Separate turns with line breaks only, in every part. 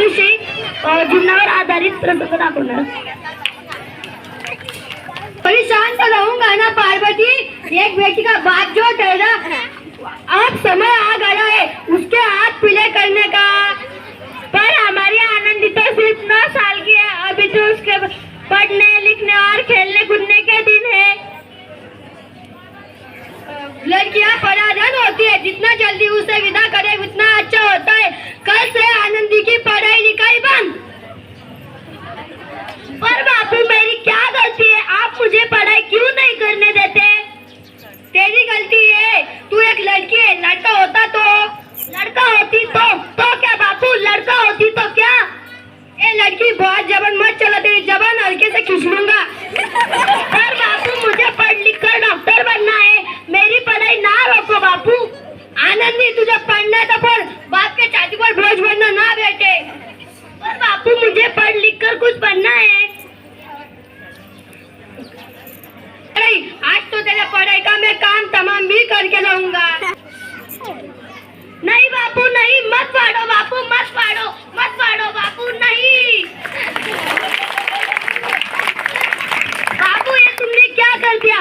याविषयी जीवनावर आधारित प्रसंग दाखवणार. बड़ी शांत रहूंगा ना पार्वती. एक बेटी का बाप जो ठहरा, अब समय आ गया है उसके हाथ पीले करने का. पर हमारी आनंदी तो सिर्फ 9 साल की है. अभी तो उसके पढ़ने लिखने और खेलने कूदने के दिन है. लड़कियां पराधन होती है, जितना जल्दी उसे विदा करे उतना अच्छा होता है. कल से आनंदी की पढ़ाई लिखाई बंद. पर बापू मेरी क्या गलती है? आप मुझे पढ़ाई क्यों नहीं करने देते? तेरी गलती है, तू एक लड़की है. लड़का होती तो क्या बापू? लड़का होती तो क्या? ये लड़की बहुत जबान मत चला, तेरी जबान हल्के से खींच लूंगा. पर बापू मुझे पढ़ लिख कर डॉक्टर बनना है. मेरी पढ़ाई ना रोको बापू. आनंदी तुझे पढ़ना है तो पढ़, बाप के छाती पर बोझ बनना ना बेटे. पर बापू मुझे पढ़ लिख कर कुछ बनना है. आज तो तेरा पढ़ाई का मैं काम तमाम भी करके लाऊंगा. नहीं बापू नहीं, मत पढ़ो बापू, मत पढ़ो बापू, नहीं. बापू ये तुमने क्या कर दिया?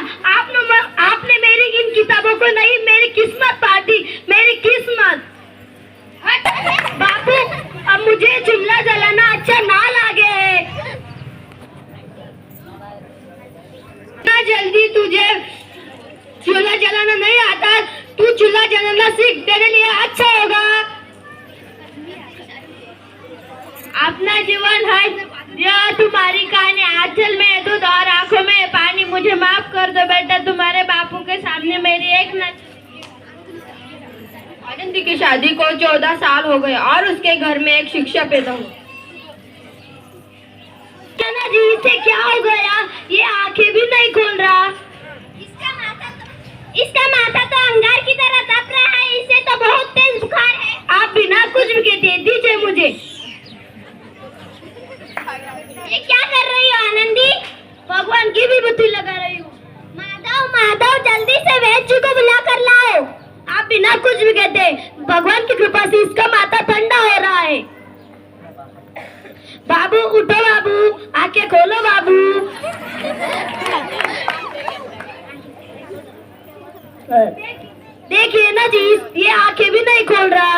आपने मेरी इन किताबों को नहीं, मेरी किस्मत पार दी, मेरी किस्मत. बापू अब मुझे चूल्हा जलाना अच्छा ना लगे. ना जल्दी तुझे चूल्हा जलाना नहीं आता, तू चूल्हा जलाना सीख, तेरे लिए अच्छा होगा. अपना जीवन है यह तुम्हारी कहानी. आंचल में दूध और आंखों में पानी. मुझे माफ कर दो बेटा, तुम्हारे बापू के सामने मेरी एक न. आनंदी की शादी को 14 साल हो गए और उसके घर में एक शिक्षा पैदा हुई. जी इसे क्या हो गया? ये आंखें भी नहीं खोल रहा. इसका माथा तो अंगार की तरह तप रहा है. इसे तो बहुत तेज बुखार है. आप बिना कुछ भी दे दीजिए मुझे. ये क्या कर रही हो आनंदी? भगवान की विभूति लगा रही हूँ. माधव जल्दी से वैद्य को बुला कर लाओ. आप बिना कुछ भी कहते, भगवान की कृपा से इसका माथा ठंडा हो रहा है. बाबू उठो बाबू, आंखें खोलो बाबू. देखिए ना जी, ये आंखें भी नहीं खोल रहा.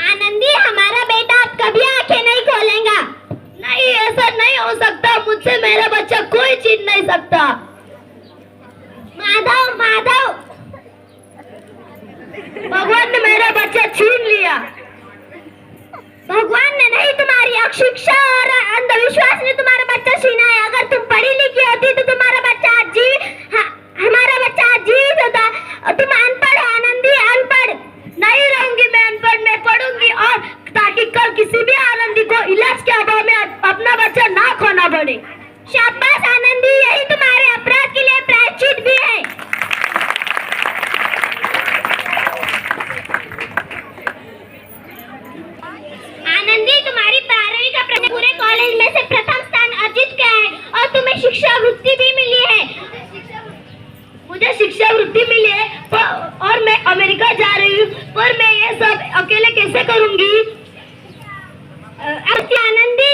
आनंदी हमारा बेटा अब कभी आंखें नहीं खोलेगा. नहीं, ऐसा नहीं हो सकता. मुझसे मेरा बच्चा कोई छीन नहीं सकता. माधव भगवान ने मेरा बच्चा छीन लिया. भगवान ने नहीं, तुम्हारी अशिक्षा और अंधविश्वास ने तुम्हारा बच्चा छीना है. अगर तुम पढ़ी लिखी होती तो तुम्हारा बच्चा हमारा बच्चा जीवित होता. तुम अनपढ़ हो आनंदी, अनपढ़. नहीं रहूंगी मैं अनपढ़, मैं पढ़ूंगी, और ताकि कल किसी भी आनंदी को इलाज के अभाव में अपना बच्चा ना खोना पड़े. शाबाश आनंदी, यही तुम्हारे अपराध के लिए प्रायश्चित भी है. आनंदी तुम्हारी 12वीं का पूरे कॉलेज में से प्रथम स्थान अर्जित किया है और तुम्हें शिक्षा वृत्ति भी मिली है. मुझे शिक्षा वृत्ति मिली है और मैं अमेरिका जा रही हूँ. पर मैं ये सब अकेले कैसे करूँगी? आनंदी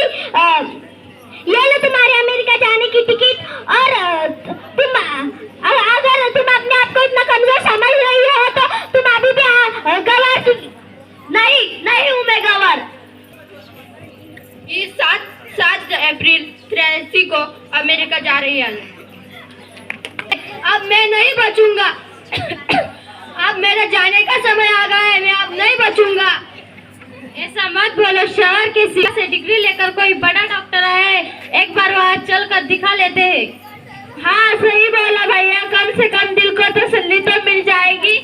ये लो तुम्हारे अमेरिका जाने की टिकट. और अगर तुम अपने आप को इतना कमजोर समझ रही हो तो तुम अभी भी गवार नहीं हूँ मैं गवार. इस 7 अप्रैल 83 को अमेरिका जा रही है. अब मैं नहीं बचूंगा. अब मेरा जाने का समय आ गया है. मैं अब नहीं बचूंगा. ऐसा मत बोलो. शहर के से डिग्री लेकर कोई बड़ा डॉक्टर है, एक बार वहाँ चल कर दिखा लेते हैं. हाँ सही बोला भैया, कम से कम दिल को तसल्ली तो मिल जाएगी.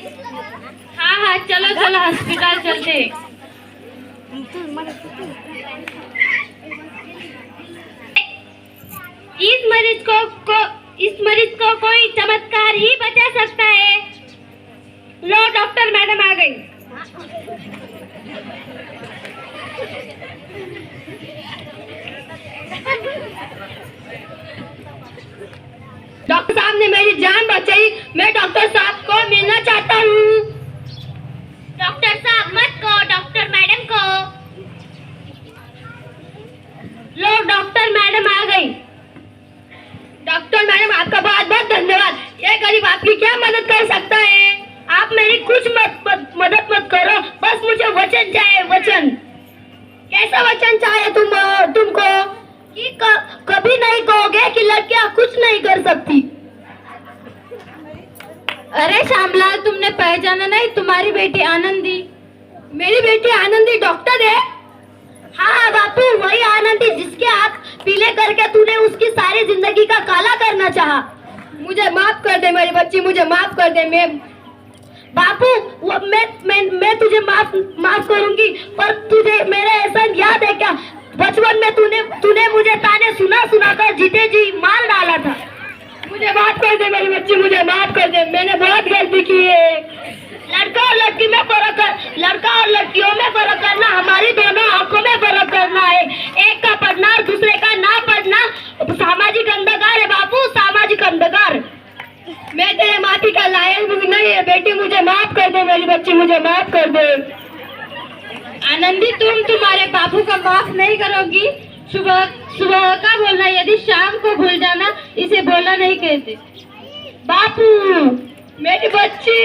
हाँ चलो हॉस्पिटल चलते हैं. इस मरीज को कोई चमत्कार ही बचा सकता है. लो डॉक्टर मैडम आ गई. डॉक्टर साहब ने मेरी जान बचाई. मैं डॉक्टर साहब को मिलना चाहता हूँ. डॉक्टर साहब मत कहो, डॉक्टर मैडम को. मदद कर सकता है? आप मेरी कुछ मदद मत करो, बस मुझे वचन चाहिए, वचन। कैसा वचन चाहिए तुमको कि कभी नहीं कहोगे कि लड़कियां कुछ नहीं कर सकती?
अरे श्यामलाल, तुमने पहचाना नहीं? तुम्हारी बेटी आनंदी।
मेरी बेटी आनंदी डॉक्टर है? हाँ बापू, वही आनंदी जिसके हाथ पीले करके तूने उसकी सारी जिंदगी का काला करना चाहा। मुझे माफ कर दे मेरी बच्ची, मुझे माफ कर दे। बापू मैं तुझे माफ करूंगी, पर तुझे मेरा एहसान याद है क्या? बचपन में तूने मुझे ताने सुना कर जीते जी मार डाला था। मुझे माफ कर दे मेरी बच्ची, मुझे माफ कर दे, मैंने बहुत गलती की है। लड़का और लड़की में फर्क कर, लड़का और लड़कियों में फर्क करना, हमारी दोनों आंखों में फर्क करना है। एक का पढ़ना और दूसरे का ना पढ़ना सामाजिक अंधकार है बापू, सामाजिक अंधकार। मैं तेरे माफी का लायक नहीं है बेटी, मुझे माफ कर दे मेरी बच्ची, मुझे माफ कर दे।
आनंदी, तुम तुम्हारे बापू को माफ नहीं करोगी? सुबह सुबह का बोलना, यदि शाम को भूल जाना, इसे बोलना नहीं कहते।
बापू मेरी बच्ची